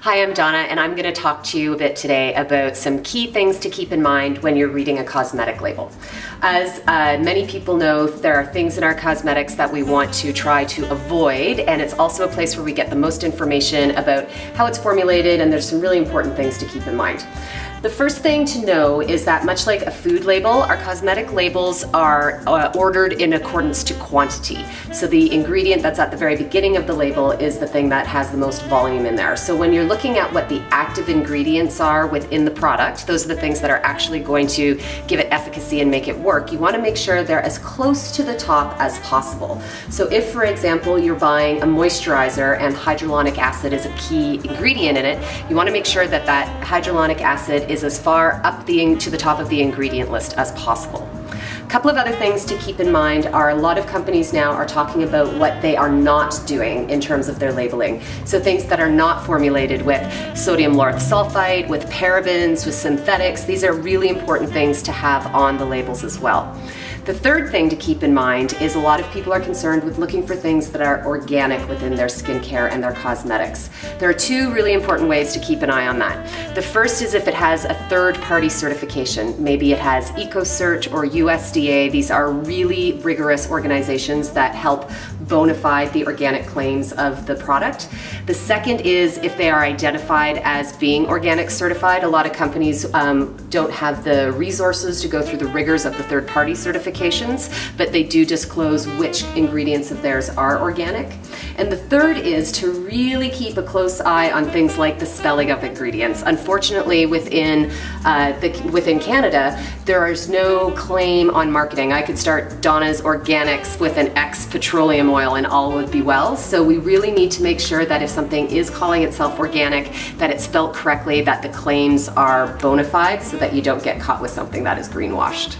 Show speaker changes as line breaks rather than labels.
Hi, I'm Donna, and I'm going to talk to you a bit today about some key things to keep in mind when you're reading a cosmetic label. As many people know, there are things in our cosmetics that we want to try to avoid, and it's also a place where we get the most information about how it's formulated, and there's some really important things to keep in mind. The first thing to know is that much like a food label, our cosmetic labels are ordered in accordance to quantity. So the ingredient that's at the very beginning of the label is the thing that has the most volume in there. So when you're looking at what the active ingredients are within the product, those are the things that are actually going to give it efficacy and make it work. You want to make sure they're as close to the top as possible. So if, for example, you're buying a moisturizer and hyaluronic acid is a key ingredient in it, you want to make sure that that hyaluronic acid is as far up to the top of the ingredient list as possible. A couple of other things to keep in mind are a lot of companies now are talking about what they are not doing in terms of their labeling. So things that are not formulated with sodium lauryl sulfite, with parabens, with synthetics. These are really important things to have on the labels as well. The third thing to keep in mind is a lot of people are concerned with looking for things that are organic within their skincare and their cosmetics. There are two really important ways to keep an eye on that. The first is if it has a third-party certification. Maybe it has EcoCert or USDA. These are really rigorous organizations that help bona fide the organic claims of the product. The second is if they are identified as being organic certified. A lot of companies don't have the resources to go through the rigors of the third-party certifications, but they do disclose which ingredients of theirs are organic. And the third is to really keep a close eye on things like the spelling of ingredients. Unfortunately, within Canada, there is no claim on marketing. I could start Donna's Organics with an X petroleum oil and all would be well. So we really need to make sure that if something is calling itself organic, that it's spelled correctly, that the claims are bona fide so that you don't get caught with something that is greenwashed.